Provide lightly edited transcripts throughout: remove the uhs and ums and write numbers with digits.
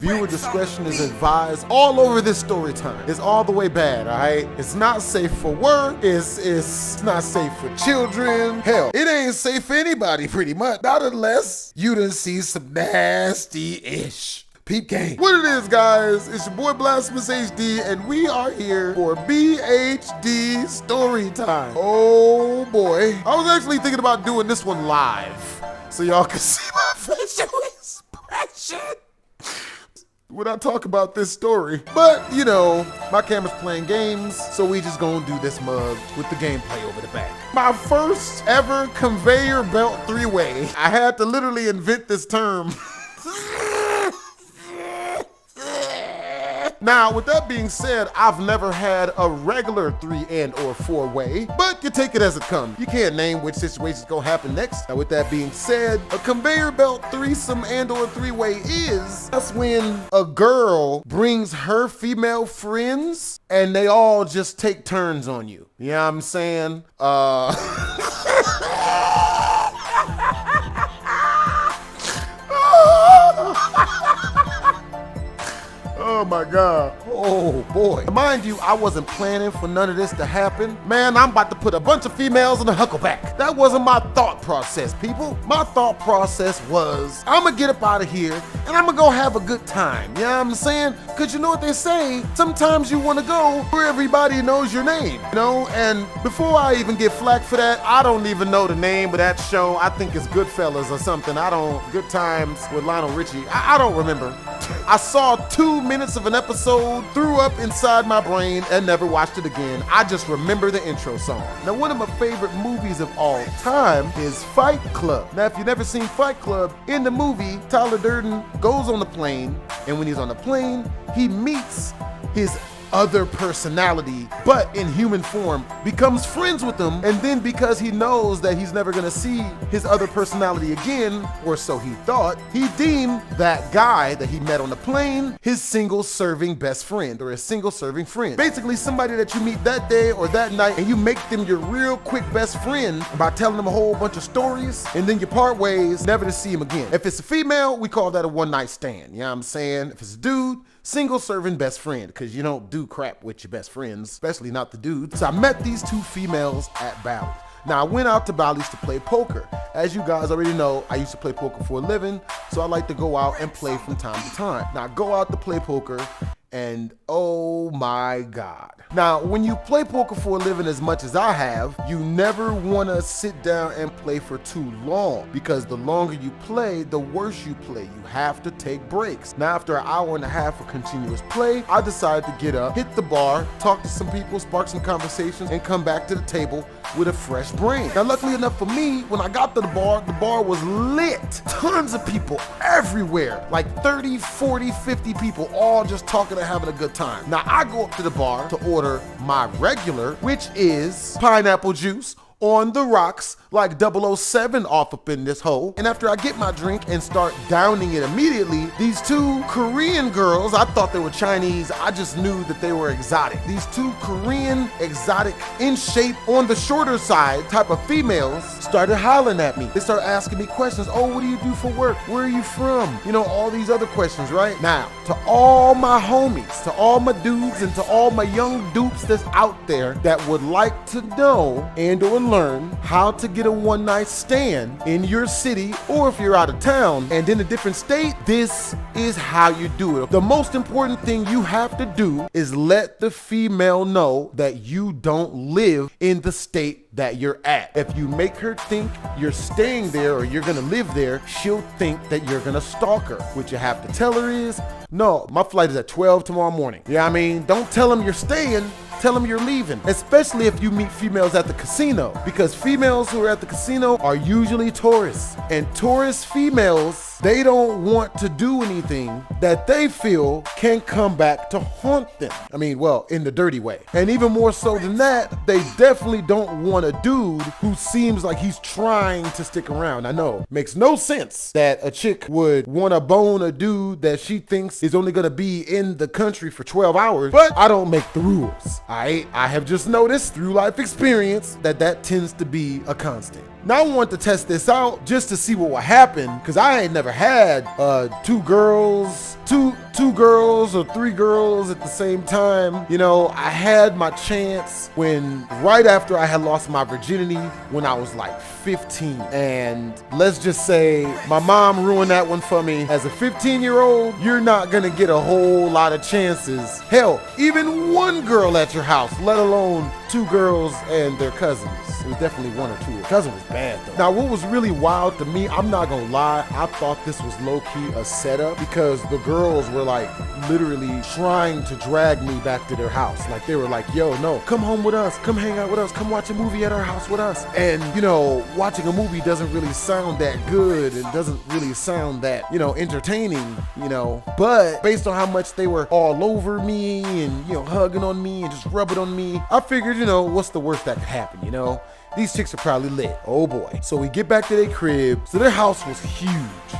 Viewer discretion is advised all over this story time. It's all the way bad, all right? It's not safe for work. It's not safe for children. Hell, it ain't safe for anybody pretty much. Not unless you done see some nasty-ish. Peep game. What it is, guys, it's your boy BlastphamousHD, and we are here for BHD Storytime. Oh boy. I was actually thinking about doing this one live so y'all can see my facial expression when I talk about this story. But, you know, my camera's playing games, so we just gonna do this mug with the gameplay over the back. My first ever conveyor belt three-way. I had to literally invent this term. Now, with that being said, I've never had a regular 3 and or 4-way, but you take it as it comes. You can't name which situation's gonna happen next. Now, with that being said, a conveyor belt threesome and or 3-way that's when a girl brings her female friends and they all just take turns on you. You know what I'm saying? Oh my God, oh boy. Mind you, I wasn't planning for none of this to happen. Man, I'm about to put a bunch of females in the huckleback. That wasn't my thought process, people. My thought process was, I'm gonna get up out of here and I'm gonna go have a good time. You know what I'm saying? Cause you know what they say, sometimes you wanna go where everybody knows your name, you know? And before I even get flack for that, I don't even know the name of that show. I think it's Goodfellas or something. Good Times with Lionel Richie. I don't remember. I saw 2 minutes of an episode, threw up inside my brain, and never watched it again. I just remember the intro song. Now, one of my favorite movies of all time is Fight Club. Now, if you've never seen Fight Club, in the movie, Tyler Durden goes on the plane, and when he's on the plane, he meets his other personality, but in human form, becomes friends with him, and then because he knows that he's never gonna see his other personality again, or so he thought, he deemed that guy that he met on the plane his single-serving best friend, or his single-serving friend. Basically, somebody that you meet that day or that night, and you make them your real quick best friend by telling them a whole bunch of stories, and then you part ways, never to see him again. If it's a female, we call that a one-night stand, you know what I'm saying? If it's a dude, single-serving best friend, because you don't do crap with your best friends, especially not the dudes. So I met these 2 females at Bally's. Now, I went out to Bally's to play poker. As you guys already know, I used to play poker for a living, so I like to go out and play from time to time. Now, I go out to play poker, and oh my God. Now, when you play poker for a living as much as I have, you never want to sit down and play for too long, because the longer you play, the worse you play. You have to take breaks. Now, after an hour and a half of continuous play, I decided to get up, hit the bar, talk to some people, spark some conversations, and come back to the table with a fresh brain. Now, luckily enough for me, when I got to the bar was lit. Tons of people everywhere, like 30, 40, 50 people, all just talking and having a good time. Now, I go up to the bar to order my regular, which is pineapple juice on the rocks, like 007 off up in this hole. And after I get my drink and start downing it immediately, these 2 Korean girls, I thought they were Chinese, I just knew that they were exotic. These 2 Korean, exotic, in shape, on the shorter side type of females started hollering at me. They started asking me questions. Oh, what do you do for work? Where are you from? You know, all these other questions, right? Now, to all my homies, to all my dudes, and to all my young dupes that's out there that would like to know and or learn how to get a one-night stand in your city, or if you're out of town and in a different state, this is how you do it. The most important thing you have to do is let the female know that you don't live in the state that you're at. If you make her think you're staying there or you're gonna live there, she'll think that you're gonna stalk her. What you have to tell her is, no, my flight is at 12 tomorrow morning. You know what I mean? Don't tell them you're staying. Tell them you're leaving, especially if you meet females at the casino, because females who are at the casino are usually tourists, and tourist females, they don't want to do anything that they feel can come back to haunt them. I mean, well, in the dirty way. And even more so than that, they definitely don't want a dude who seems like he's trying to stick around. I know, makes no sense that a chick would want to bone a dude that she thinks is only gonna be in the country for 12 hours, but I don't make the rules. I have just noticed through life experience that tends to be a constant. Now I wanted to test this out just to see what would happen, because I ain't never had two girls or three girls at the same time. You know, I had my chance right after I had lost my virginity when I was like 15. And let's just say my mom ruined that one for me. As a 15-year-old, you're not gonna get a whole lot of chances. Hell, even one girl at your house, let alone two girls and their cousins. It was definitely one or two. Her cousin was bad though. Now, what was really wild to me, I'm not gonna lie, I thought this was low-key a setup, because the girls were like literally trying to drag me back to their house. Like they were like, yo, no, come home with us, come hang out with us, come watch a movie at our house with us. And you know, watching a movie doesn't really sound that good. It doesn't really sound that, you know, entertaining, you know, but based on how much they were all over me and, you know, hugging on me and just rubbing on me, I figured, you know, what's the worst that could happen, you know? These chicks are probably lit. Oh boy. So we get back to their crib. So their house was huge.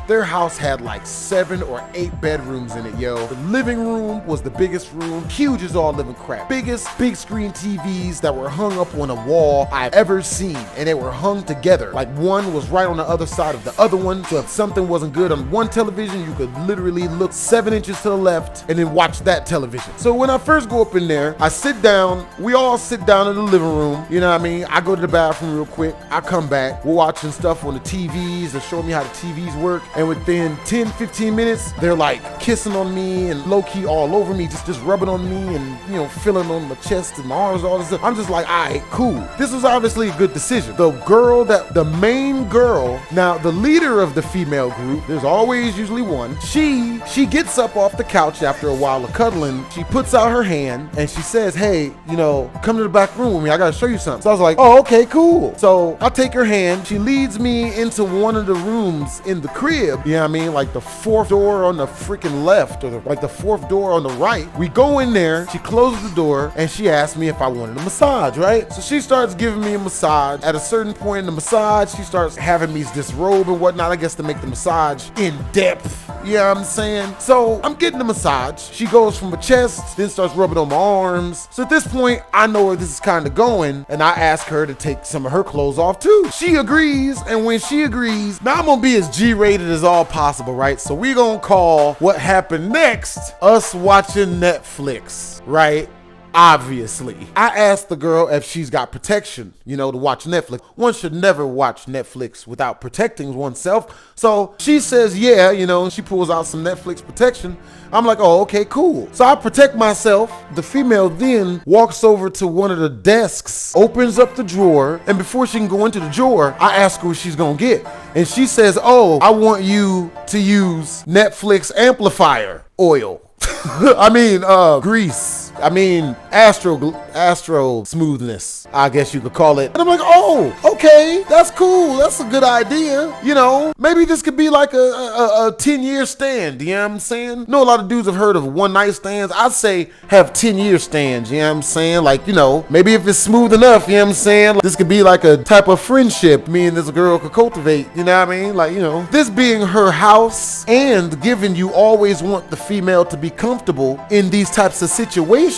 Their house had like 7 or 8 bedrooms in it, yo. The living room was the biggest room. Huge as all living crap. Biggest big screen TVs that were hung up on a wall I've ever seen. And they were hung together. Like one was right on the other side of the other one. So if something wasn't good on one television, you could literally look 7 inches to the left and then watch that television. So when I first go up in there, I sit down. We all sit down in the living room. You know what I mean? I go to the bathroom real quick. I come back. We're watching stuff on the TVs. They're showing me how the TVs work. And within 10, 15 minutes, they're like kissing on me and low-key all over me, just rubbing on me and, you know, feeling on my chest and my arms, all this stuff. I'm just like, all right, cool. This was obviously a good decision. The main girl, now the leader of the female group, there's always usually one. She gets up off the couch after a while of cuddling. She puts out her hand and she says, hey, you know, come to the back room with me. I gotta show you something. So I was like, oh, okay, cool. So I take her hand. She leads me into one of the rooms in the crib. You know what I mean? Like the 4th door on the freaking left, or like the 4th door on the right. We go in there. She closes the door and she asked me if I wanted a massage, right? So she starts giving me a massage. At a certain point in the massage, she starts having me disrobe and whatnot, I guess, to make the massage in depth. You know what I'm saying? So I'm getting the massage. She goes from my chest, then starts rubbing on my arms. So at this point, I know where this is kind of going, and I ask her to take some of her clothes off too. She agrees, and when she agrees, now I'm gonna be as G-rated as all possible, right? So we gonna call what happened next us watching Netflix, right? Obviously. I asked the girl if she's got protection, you know, to watch Netflix. One should never watch Netflix without protecting oneself. So she says, yeah, you know, and she pulls out some Netflix protection. I'm like, oh, okay, cool. So I protect myself. The female then walks over to one of the desks, opens up the drawer, and before she can go into the drawer, I ask her what she's gonna get. And she says, oh, I want you to use Netflix amplifier oil. I mean, grease. I mean, astro smoothness, I guess you could call it. And I'm like, oh, okay, that's cool. That's a good idea. You know, maybe this could be like a 10-year stand. You know what I'm saying? I know a lot of dudes have heard of one-night stands. I'd say have 10-year stands. You know what I'm saying? Like, you know, maybe if it's smooth enough, you know what I'm saying? Like, this could be like a type of friendship me and this girl could cultivate. You know what I mean? Like, you know, this being her house, and given you always want the female to be comfortable in these types of situations,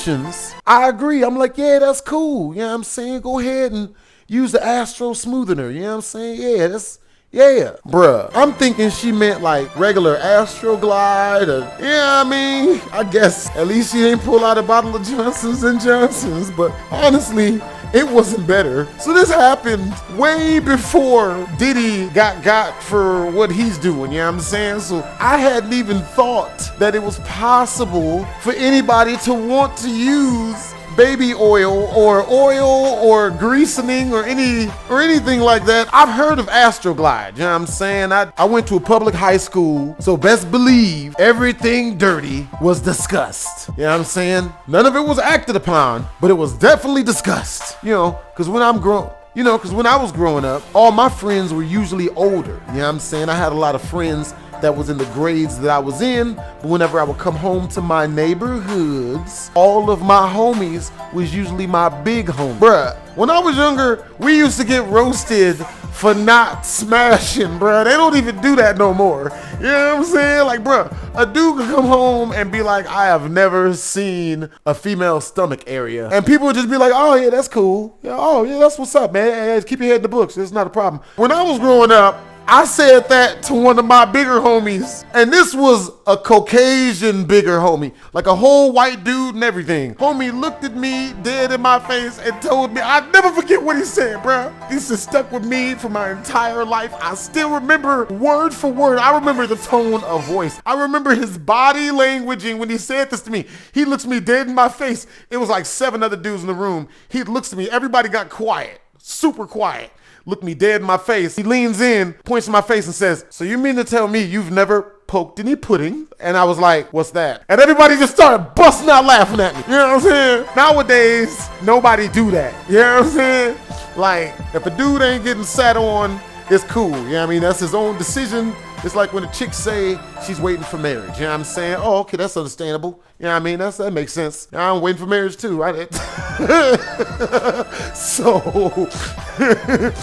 I agree. I'm like, yeah, that's cool. You know what I'm saying? Go ahead and use the Astro Smoothener. You know what I'm saying? Yeah. Bruh, I'm thinking she meant like regular Astro Glide, or, yeah, I mean, I guess at least she didn't pull out a bottle of Johnson's & Johnson's, but honestly, it wasn't better. So this happened way before Diddy got for what he's doing, you know what I'm saying? So I hadn't even thought that it was possible for anybody to want to use baby oil or greasing or anything like that. I've heard of Astroglide, you know what I'm saying? I went to a public high school, so best believe everything dirty was discussed. You know what I'm saying? None of it was acted upon, but it was definitely discussed. You know, because when I was growing up, all my friends were usually older. You know what I'm saying? I had a lot of friends that was in the grades that I was in, but whenever I would come home to my neighborhoods, all of my homies was usually my big homies. Bruh, when I was younger, we used to get roasted for not smashing, bro. They don't even do that no more. You know what I'm saying? Like, bro, a dude could come home and be like, I have never seen a female stomach area. And people would just be like, oh yeah, that's cool. Yeah, oh yeah, that's what's up, man. Hey, keep your head in the books. It's not a problem. When I was growing up, I said that to one of my bigger homies, and this was a Caucasian bigger homie, like a whole white dude and everything. Homie looked at me dead in my face and told me, I'd never forget what he said, bro. This has stuck with me for my entire life. I still remember word for word. I remember the tone of voice. I remember his body languaging when he said this to me. He looks me dead in my face. It was like 7 other dudes in the room. He looks at me. Everybody got quiet, super quiet. Looked me dead in my face. He leans in, points to my face and says, so you mean to tell me you've never poked any pudding? And I was like, what's that? And everybody just started busting out laughing at me. You know what I'm saying? Nowadays, nobody do that. You know what I'm saying? Like, if a dude ain't getting sat on, it's cool. You know what I mean? That's his own decision. It's like when a chick say she's waiting for marriage. You know what I'm saying? Oh, okay, that's understandable. You know what I mean? That makes sense. I'm waiting for marriage too, right? So,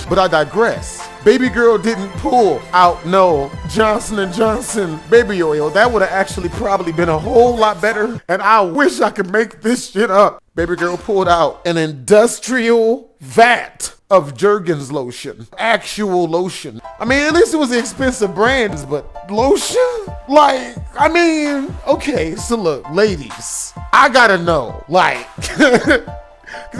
but I digress. Baby girl didn't pull out no Johnson & Johnson baby oil. That would have actually probably been a whole lot better. And I wish I could make this shit up. Baby girl pulled out an industrial vat of Jergens lotion, actual lotion. I mean, at least it was the expensive brands, but lotion? Like, I mean, okay, so look, ladies, I gotta know, like, because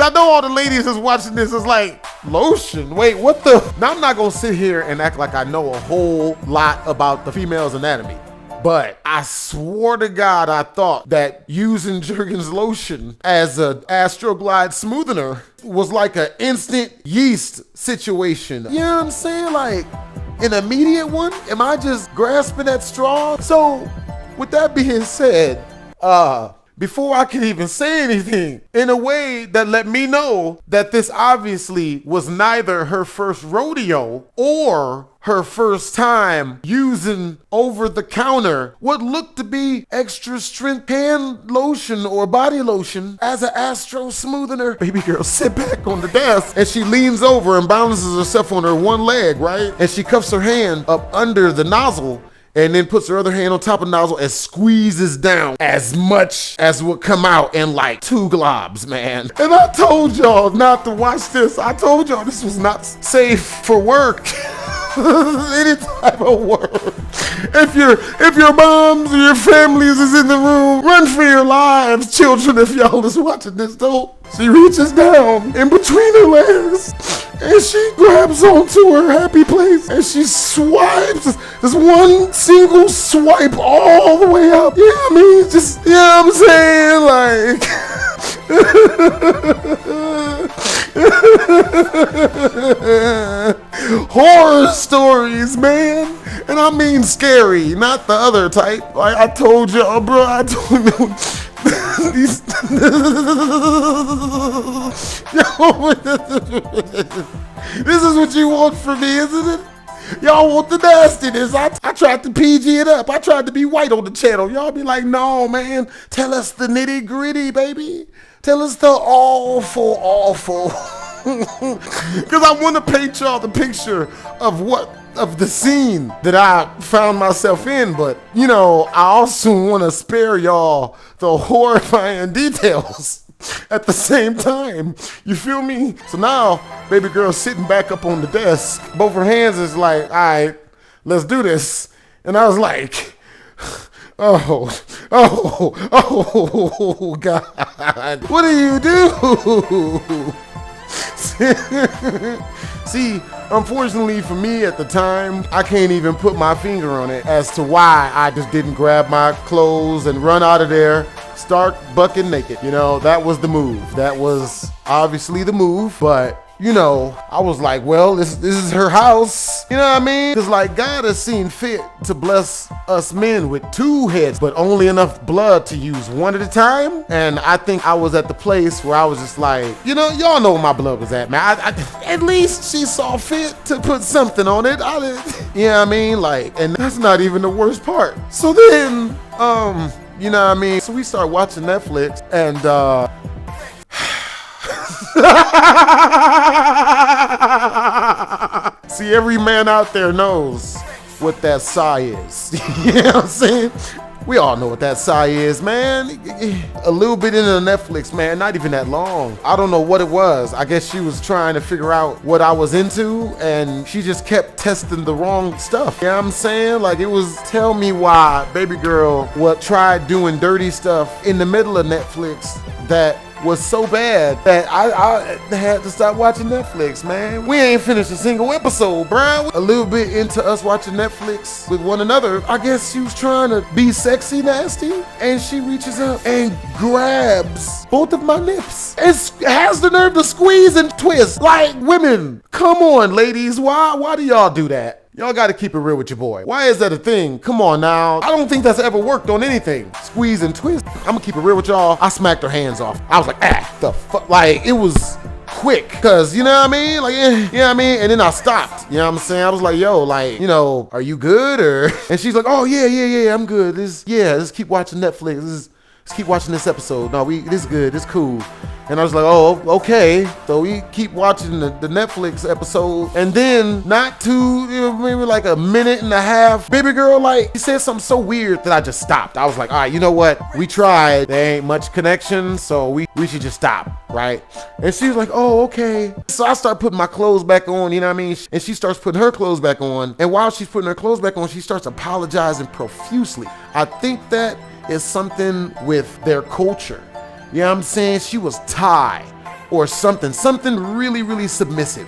I know all the ladies that's watching this is like, lotion? Wait, what the? Now, I'm not gonna sit here and act like I know a whole lot about the female's anatomy. But I swore to God, I thought that using Jergens lotion as an Astroglide smoothener was like an instant yeast situation. You know what I'm saying? Like an immediate one? Am I just grasping at straws? So with that being said, before I could even say anything, in a way that let me know that this obviously was neither her first rodeo or her first time using over-the-counter what looked to be extra strength hand lotion or body lotion as an astro smoothener. Baby girl sit back on the desk and she leans over and balances herself on her one leg, right? And she cuffs her hand up under the nozzle and then puts her other hand on top of the nozzle and squeezes down as much as would come out in like 2 globs, man. And I told y'all not to watch this. I told y'all this was not safe for work. Any type of work. If your moms or your families is in the room, run for your lives, children, if y'all is watching this, though. She reaches down in between her legs and she grabs onto her happy place and she swipes this one single swipe all the way up. Yeah, I mean, just, you know what I'm saying? Like, horror stories, man. And I mean scary, not the other type. Like I told y'all, bro, I told you. This is what you want from me, isn't it? Y'all want the nastiness. I tried to PG it up. I tried to be white on the channel. Y'all be like, no, man. Tell us the nitty gritty, baby. Tell us the awful. Because I want to paint y'all the picture of the scene that I found myself in, but you know, I also want to spare y'all the horrifying details at the same time. You feel me? So now, baby girl sitting back up on the desk, both her hands is like, all right, let's do this. And I was like, oh God, what do you do? See, unfortunately for me at the time, I can't even put my finger on it as to why I just didn't grab my clothes and run out of there, start bucking naked. You know, that was the move. That was obviously the move, but you know, I was like, well, this is her house. You know what I mean? Because like God has seen fit to bless us men with 2 heads, but only enough blood to use one at a time. And I think I was at the place where I was just like, you know, y'all know where my blood was at, man. At least she saw fit to put something on it. You know what I mean? Like, and that's not even the worst part. So then, you know what I mean? So we start watching Netflix and, See, every man out there knows what that sigh is. You know what I'm saying? We all know what that sigh is, man. A little bit into Netflix, man, not even that long. I don't know what it was. I guess she was trying to figure out what I was into, and she just kept testing the wrong stuff. You know what I'm saying? Like, it was tell me why baby girl tried doing dirty stuff in the middle of Netflix that was so bad that I had to stop watching Netflix, man. We ain't finished a single episode, bro. A little bit into us watching Netflix with one another, I guess she was trying to be sexy nasty, and she reaches up and grabs both of my nips and has the nerve to squeeze and twist. Like, women, come on, ladies. Why do y'all do that? Y'all gotta keep it real with your boy. Why is that a thing? Come on now. I don't think that's ever worked on anything. Squeeze and twist. I'm gonna keep it real with y'all. I smacked her hands off. I was like, the fuck? Like, it was quick, cause you know what I mean? Like, you know what I mean? And then I stopped, you know what I'm saying? I was like, yo, like, you know, are you good or? And she's like, oh yeah, I'm good. Let's keep watching Netflix. Let's keep watching this episode. No, this is good, it's cool. And I was like, oh, okay. So we keep watching the Netflix episode. And then not too, maybe like a minute and a half, baby girl, like, he said something so weird that I just stopped. I was like, all right, you know what? We tried. There ain't much connection, so we should just stop, right? And she was like, oh, okay. So I start putting my clothes back on, you know what I mean? And she starts putting her clothes back on. And while she's putting her clothes back on, she starts apologizing profusely. I think that is something with their culture. You know what I'm saying? She was Thai or something really, really submissive.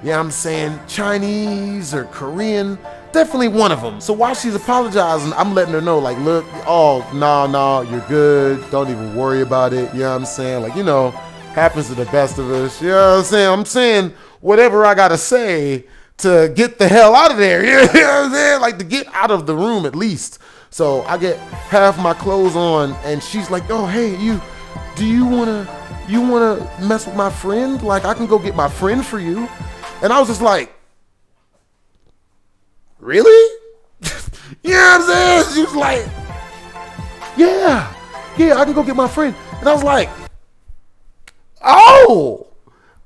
You know what I'm saying? Chinese or Korean, definitely one of them. So while she's apologizing, I'm letting her know, like, look, oh, no, you're good. Don't even worry about it. You know what I'm saying? Like, you know, happens to the best of us. You know what I'm saying? I'm saying whatever I gotta say to get the hell out of there. You know what I'm saying? Like, to get out of the room at least. So I get half my clothes on and she's like, oh, hey, do you wanna mess with my friend? Like, I can go get my friend for you. And I was just like, really? You know what I'm saying? She was like, yeah, I can go get my friend. And I was like, oh,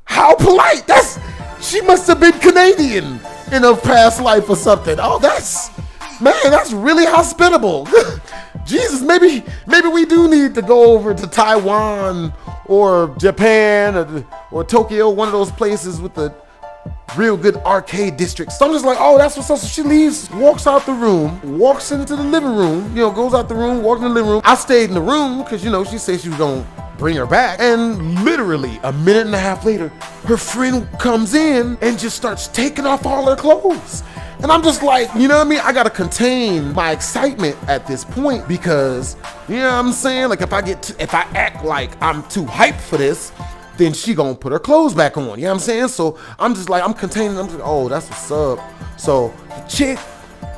how polite. She must have been Canadian in a past life or something. Oh, that's really hospitable. Jesus, maybe we do need to go over to Taiwan or Japan or Tokyo, one of those places with the real good arcade districts. So I'm just like, oh, that's what's up. So she leaves, walks out the room, walks into the living room, goes out the room, walks in the living room. I stayed in the room because, she said she was going to bring her back. And literally a minute and a half later, her friend comes in and just starts taking off all her clothes. And I'm just like, you know what I mean? I gotta contain my excitement at this point because, you know what I'm saying? Like, if I act like I'm too hyped for this, then she gonna put her clothes back on. You know what I'm saying? So I'm just like, I'm containing. I'm just, oh, that's what's up. So the chick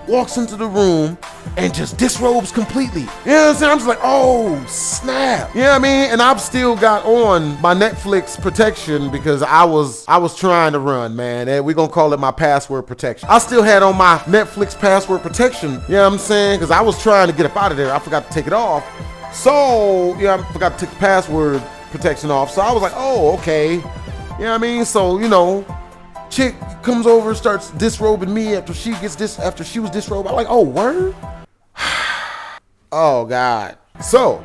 walks into the room and just disrobes completely. You know what I'm saying? I'm just like, oh, snap. You know what I mean? And I've still got on my Netflix protection because I was trying to run, man. And we're gonna call it my password protection. I still had on my Netflix password protection, you know what I'm saying? Because I was trying to get up out of there. I forgot to take it off. So, yeah, I forgot to take the password protection off. So I was like, oh, okay. You know what I mean? So, chick comes over, starts disrobing me after she was disrobed. I'm like, oh, word? Oh, God. So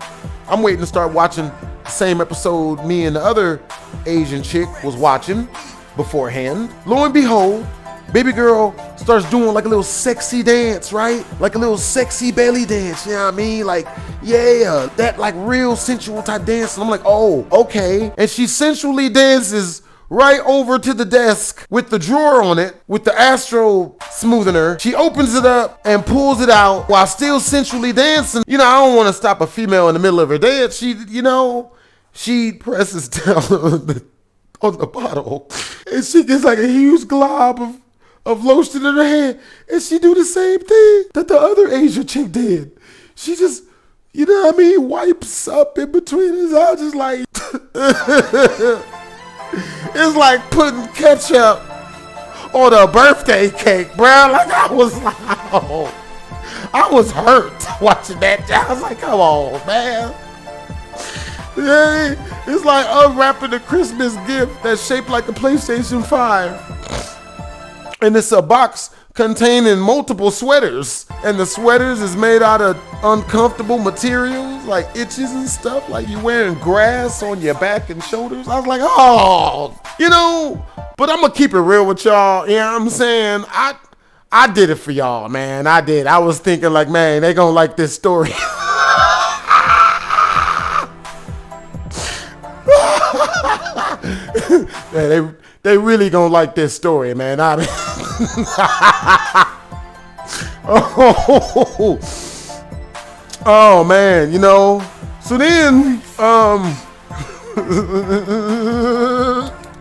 I'm waiting to start watching the same episode me and the other Asian chick was watching beforehand. Lo and behold, baby girl starts doing like a little sexy dance, right? Like a little sexy belly dance, you know what I mean? Like, yeah, that like real sensual type dance. And I'm like, oh, okay. And she sensually dances right over to the desk with the drawer on it, with the Astro smoothener. She opens it up and pulls it out while still sensually dancing. I don't want to stop a female in the middle of her dance. She presses down on the bottle and she gets like a huge glob of lotion in her hand. And she do the same thing that the other Asian chick did. She just, you know what I mean, wipes up in between his eyes, just like... It's like putting ketchup on a birthday cake, bro. Like, I was hurt watching that. I was like, come on, man. Yeah, it's like unwrapping a Christmas gift that's shaped like a PlayStation 5. And it's a box containing multiple sweaters. And the sweaters is made out of uncomfortable materials like itches and stuff. Like you wearing grass on your back and shoulders. I was like, oh, you know, but I'm gonna keep it real with y'all. You know what I'm saying? I did it for y'all, man. I did. I was thinking like, man, they gonna like this story. Man, they really gonna like this story, man. Oh man, you know. So then,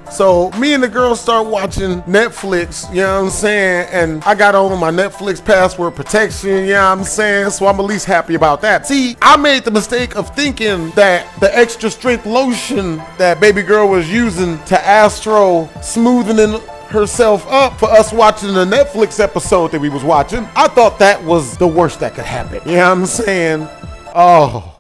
so me and the girls start watching Netflix, you know what I'm saying? And I got on my Netflix password protection, you know what I'm saying? So I'm at least happy about that. See, I made the mistake of thinking that the extra strength lotion that baby girl was using to Astro smoothing herself up for us watching the Netflix episode that we was watching, I thought that was the worst that could happen. You know what I'm saying? Oh.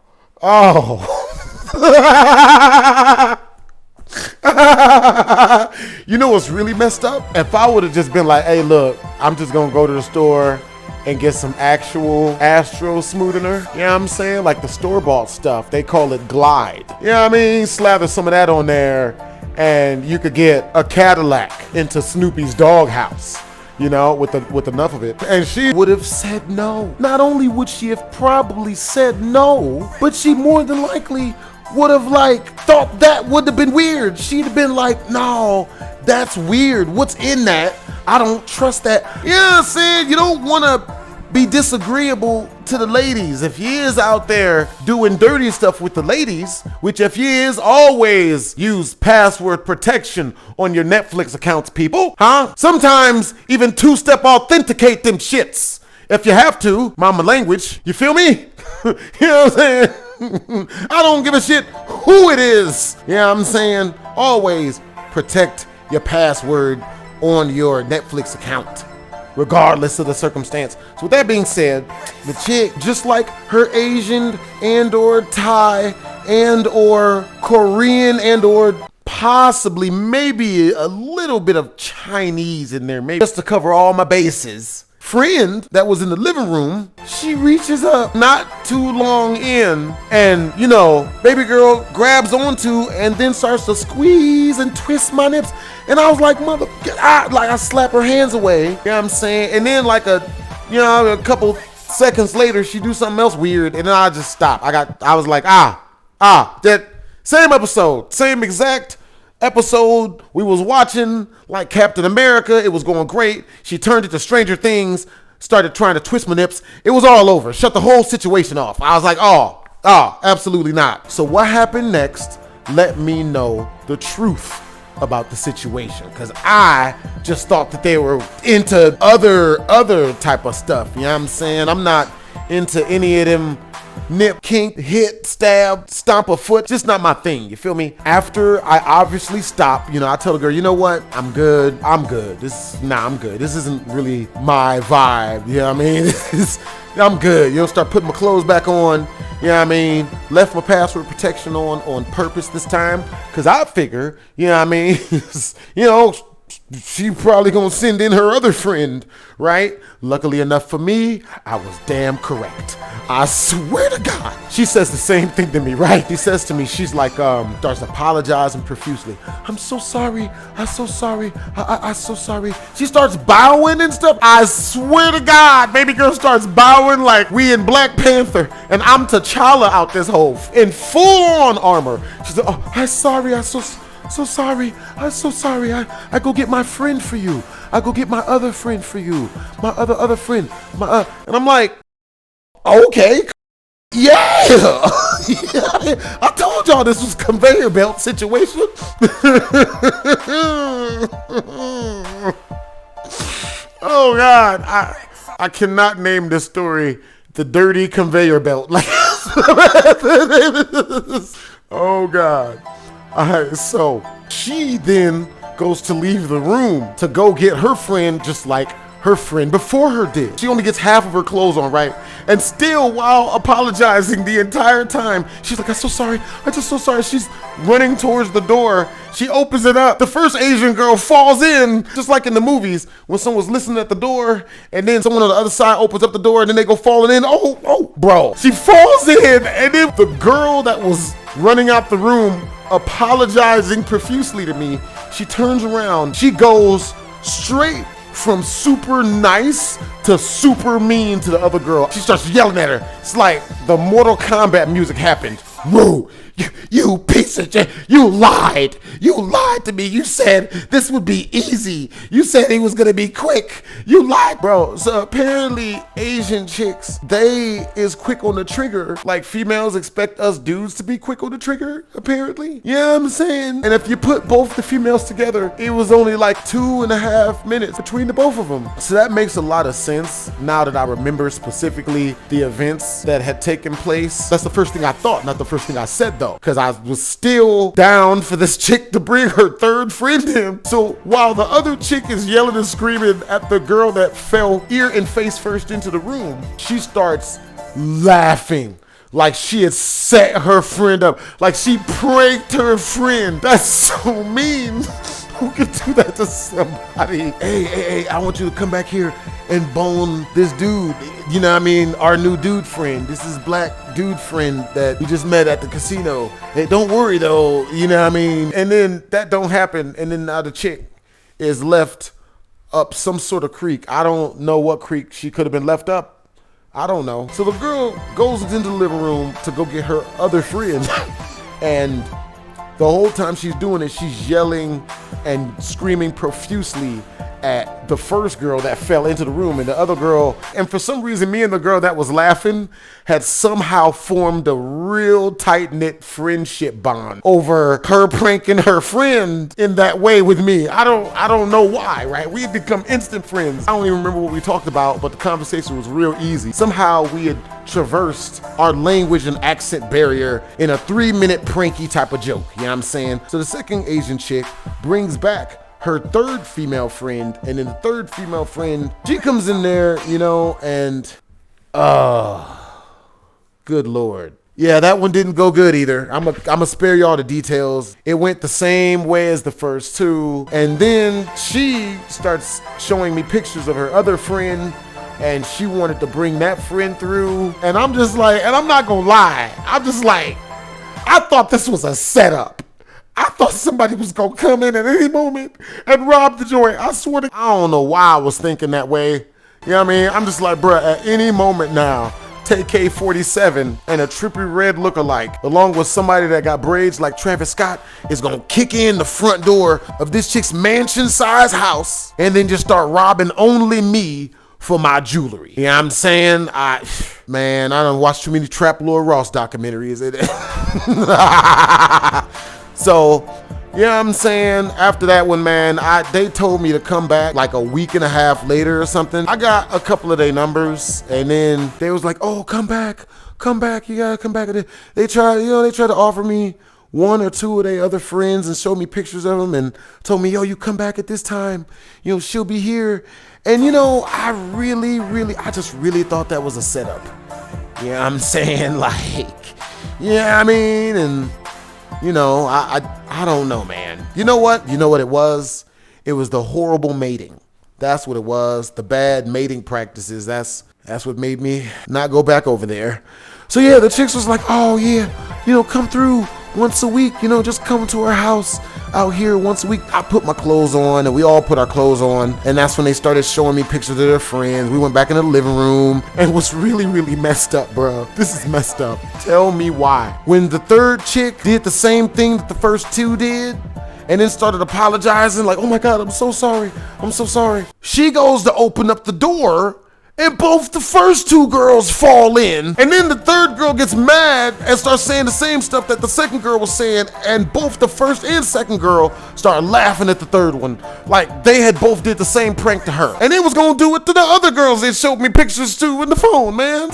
You know what's really messed up? If I would have just been like, hey, look, I'm just gonna go to the store and get some actual Astro smoothener, you know what I'm saying? Like the store-bought stuff, they call it Glide. You know what I mean? Slather some of that on there and you could get a Cadillac into Snoopy's doghouse, you know, with enough of it. And she would have said no. Not only would she have probably said no, but she more than likely would have thought that would have been weird. She'd have been like, no, that's weird. What's in that? I don't trust that. You know what I'm saying? You don't want to be disagreeable to the ladies. If you is out there doing dirty stuff with the ladies, which if you is, always use password protection on your Netflix accounts, people. Huh? Sometimes even two-step authenticate them shits. If you have to, mama language, you feel me? You know what I'm saying? I don't give a shit who it is. You know what I'm saying? Always protect your password on your Netflix account, regardless of the circumstance. So with that being said, the chick, just like her Asian and or Thai and or Korean and or possibly maybe a little bit of Chinese in there, maybe just to cover all my bases, friend that was in the living room, she reaches up not too long in and, you know, baby girl grabs onto and then starts to squeeze and twist my nips. And I was like, mother, get out. Like I slap her hands away, you know what I'm saying? And then like a couple seconds later, she do something else weird. And then I just stopped. I was like, that same episode, same exact episode we was watching, like Captain America. It was going great. She turned it to Stranger Things, started trying to twist my nips. It was all over. Shut the whole situation off. I was like, oh, absolutely not. So what happened next? Let me know the truth about the situation, because I just thought that they were into other type of stuff. You know what I'm saying? I'm not into any of them nip, kink, hit, stab, stomp a foot. Just not my thing. You feel me? After I obviously stop, you know, I tell the girl, you know what? I'm good. I'm good. I'm good. This isn't really my vibe. You know what I mean? I'm good. You know, start putting my clothes back on. You know what I mean? Left my password protection on purpose this time, because I figure, you know what I mean? You know, she probably gonna send in her other friend, right? Luckily enough for me, I was damn correct. I swear to God. She says the same thing to me, right? She says to me, she's like, starts apologizing profusely. I'm so sorry. I'm so sorry. I'm so sorry. She starts bowing and stuff. I swear to God, baby girl starts bowing like we in Black Panther and I'm T'Challa out this hole in full on armor. She's like, oh, I'm sorry. I'm so sorry. I'm so sorry. I go get my friend for you. I go get my other friend for you. My other friend. And I'm like, okay. Yeah. I told y'all this was conveyor belt situation. Oh God. I cannot name this story the dirty conveyor belt. Like, oh God. All right, so she then goes to leave the room to go get her friend, just like her friend before her did. She only gets half of her clothes on, right? And still, while apologizing the entire time, she's like, I'm so sorry. I'm just so sorry. She's running towards the door. She opens it up. The first Asian girl falls in, just like in the movies, when someone's listening at the door, and then someone on the other side opens up the door, and then they go falling in. Oh, bro. She falls in, and then the girl that was running out the room, apologizing profusely to me, she turns around. She goes straight from super nice to super mean to the other girl. She starts yelling at her. It's like the Mortal Kombat music happened. Whoa, you piece of shit. You lied. You lied to me. You said this would be easy. You said it was gonna be quick. You lied, bro. So apparently Asian chicks, they is quick on the trigger. Like females expect us dudes to be quick on the trigger, apparently. You know what I'm saying? And if you put both the females together, it was only like 2.5 minutes between the both of them. So that makes a lot of sense now that I remember specifically the events that had taken place. That's the first thing I thought, not the first thing I said though, because I was still down for this chick to bring her third friend in. So while the other chick is yelling and screaming at the girl that fell ear and face first into the room, she starts laughing like she had set her friend up, like she pranked her friend. That's so mean. Who could do that to somebody? Hey, I want you to come back here and bone this dude. You know what I mean? Our new dude friend. This is black dude friend that we just met at the casino. Hey, don't worry though, you know what I mean? And then that don't happen. And then now the chick is left up some sort of creek. I don't know what creek she could have been left up. I don't know. So the girl goes into the living room to go get her other friend. And the whole time she's doing it, she's yelling and screaming profusely at the first girl that fell into the room and the other girl. And for some reason, me and the girl that was laughing had somehow formed a real tight-knit friendship bond over her pranking her friend in that way with me. I don't know why, right? We had become instant friends. I don't even remember what we talked about, but the conversation was real easy. Somehow we had traversed our language and accent barrier in a 3-minute pranky type of joke. You know what I'm saying? So the second Asian chick brings back her third female friend, and then the third female friend, she comes in there, you know, and good Lord. Yeah, that one didn't go good either. I'm gonna spare y'all the details. It went the same way as the first two, and then she starts showing me pictures of her other friend, and she wanted to bring that friend through, and I'm just like, and I'm not gonna lie, I'm just like, I thought this was a setup. I thought somebody was gonna come in at any moment and rob the joint. I swear to, I don't know why I was thinking that way. You know what I mean? I'm just like, bruh, at any moment now, take K-47 and a trippy red lookalike, along with somebody that got braids like Travis Scott, is gonna kick in the front door of this chick's mansion-sized house and then just start robbing only me for my jewelry. You know what I'm saying? Man, I done watched too many Trap Lord Ross documentaries. So, you know what I'm saying? After that one, man, they told me to come back like a week and a half later or something. I got a couple of their numbers, and then they was like, oh, come back, you gotta come back. They tried to offer me one or two of their other friends and showed me pictures of them and told me, yo, you come back at this time, you know, she'll be here. And you know, I just really thought that was a setup. You know what I'm saying? Like, yeah, I mean, and you know, I don't know, man. You know what? You know what it was? It was the horrible mating. That's what it was. The bad mating practices. That's what made me not go back over there. So yeah, the chicks was like, oh yeah, you know, come through once a week, you know, just come to our house out here once a week. I put my clothes on and we all put our clothes on. And that's when they started showing me pictures of their friends. We went back in the living room and what's really messed up, bro. This is messed up. Tell me why. When the third chick did the same thing that the first two did, and then started apologizing like, oh my God, I'm so sorry. She goes to open up the door and both the first two girls fall in. And then the third girl gets mad and starts saying the same stuff that the second girl was saying. And both the first and second girl started laughing at the third one. Like they had both did the same prank to her. And they was gonna do it to the other girls they showed me pictures to in the phone, man.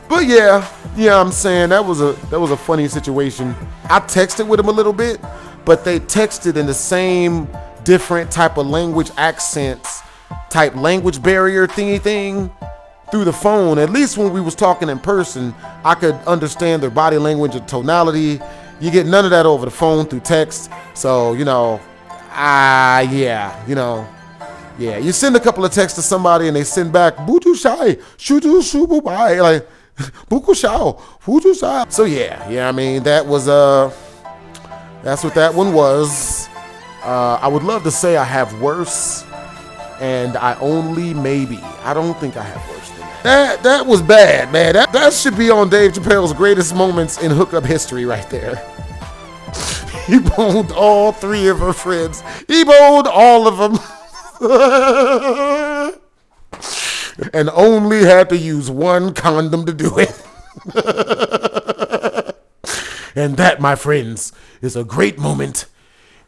But yeah, I'm saying that was a funny situation. I texted with him a little bit, but they texted in the same different type of language accents, type language barrier thingy thing through the phone. At least when we was talking in person, I could understand their body language and tonality. You get none of that over the phone through text. So, you know, yeah, you send a couple of texts to somebody and they send back buju shai, shuju shubu bai, like buku shao, huju shai. So yeah, I mean, that was that's what that one was. I would love to say I have worse, and I don't think I have worse than that. That was bad, man. That should be on Dave Chappelle's greatest moments in hookup history right there. He boned all 3 of her friends. He boned all of them. And only had to use 1 condom to do it. And that, my friends, is a great moment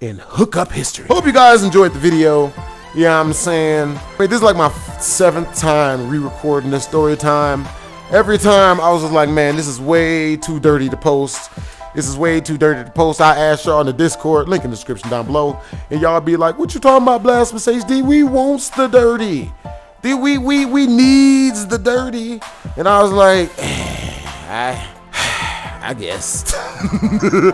in hookup history. Hope you guys enjoyed the video. Yeah, I'm saying, this is like my 7th time re-recording this story time. Every time I was just like, man, this is way too dirty to post. This is way too dirty to post. I asked y'all in the Discord, link in the description down below, and y'all be like, what you talking about, BlastphamousHD? We wants the dirty. We needs the dirty. And I was like, I guess.